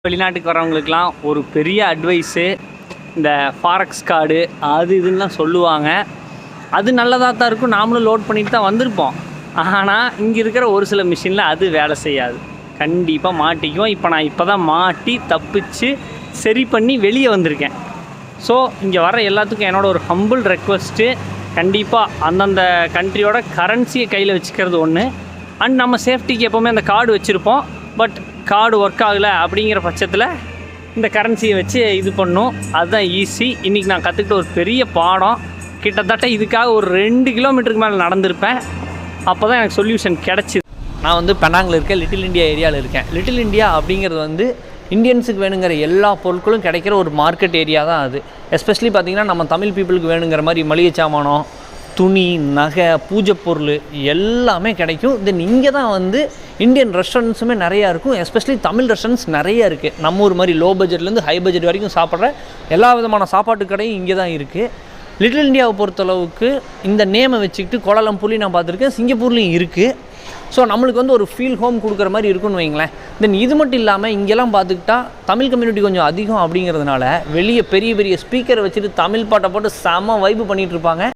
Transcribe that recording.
வெளிநாட்டுக்கு வரவங்களுக்குலாம் ஒரு பெரிய அட்வைஸு இந்த ஃபாரெக்ஸ் கார்டு அது இதுன்னெலாம் சொல்லுவாங்க. அது நல்லதாக தான் இருக்கும், நாமளும் லோட் பண்ணிட்டு தான் வந்திருப்போம். ஆனால் இங்கே இருக்கிற ஒரு சில மிஷினில் அது வேலை செய்யாது, கண்டிப்பாக மாட்டிக்குவோம். இப்போ தான் மாட்டி தப்பிச்சு சரி பண்ணி வெளியே வந்திருக்கேன். ஸோ இங்கே வர எல்லாத்துக்கும் என்னோடய ஒரு ஹம்பிள் ரெக்வஸ்ட்டு, கண்டிப்பாக அந்தந்த கண்ட்ரியோட கரன்சியை கையில் வச்சுக்கிறது ஒன்று. அண்ட் நம்ம சேஃப்டிக்கு எப்போவுமே அந்த கார்டு வச்சுருப்போம். பட் கார்டு ஒர்க் ஆகலை அப்படிங்கிற பட்சத்தில் இந்த கரன்சியை வச்சு இது பண்ணும். அதுதான் ஈஸி. இன்றைக்கி நான் கற்றுக்கிட்ட ஒரு பெரிய பாடம். கிட்டத்தட்ட இதுக்காக ஒரு 2 கிலோமீட்டருக்கு மேலே நடந்திருப்பேன். அப்போ தான் எனக்கு சொல்யூஷன் கிடச்சிது. நான் வந்து பெனாங்கில் இருக்கேன், லிட்டில் இண்டியா ஏரியாவில் இருக்கேன். லிட்டில் இண்டியா அப்படிங்கிறது வந்து இந்தியன்ஸுக்கு வேணுங்கிற எல்லா பொருட்களும் கிடைக்கிற ஒரு மார்க்கெட் ஏரியா தான் அது. எஸ்பெஷலி பார்த்திங்கன்னா நம்ம தமிழ் பீப்புளுக்கு வேணுங்கிற மாதிரி மளிகை சாமானம், துணி, நகை, பூஜை பொருள் எல்லாமே கிடைக்கும். தென் இங்கே தான் வந்து இந்தியன் ரெஸ்டாரண்ட்ஸுமே நிறையா இருக்கும். எஸ்பெஷலி தமிழ் ரெஸ்டாரண்ட்ஸ் நிறையா இருக்குது. நம்ம ஊர் மாதிரி லோ பட்ஜெட்லேருந்து ஹை பட்ஜெட் வரைக்கும் சாப்பிட்ற எல்லா விதமான சாப்பாட்டு கடையும் இங்கே தான் இருக்குது. லிட்டில் இண்டியாவை பொறுத்தளவுக்கு இந்த நேமை வச்சுக்கிட்டு கோலாலம்பூர்லேயும் நான் பார்த்துருக்கேன், சிங்கப்பூர்லேயும் இருக்குது. ஸோ நம்மளுக்கு வந்து ஒரு ஃபீல் ஹோம் கொடுக்குற மாதிரி இருக்குன்னு வைங்களேன். தென் இது மட்டும் இல்லாமல் இங்கெல்லாம் பார்த்துக்கிட்டா தமிழ் கம்யூனிட்டி கொஞ்சம் அதிகம் அப்படிங்கிறதுனால வெளியே பெரிய பெரிய ஸ்பீக்கரை வச்சுட்டு தமிழ் பாட்டை போட்டு செம்ம வைப்பு பண்ணிகிட்டு இருப்பாங்க.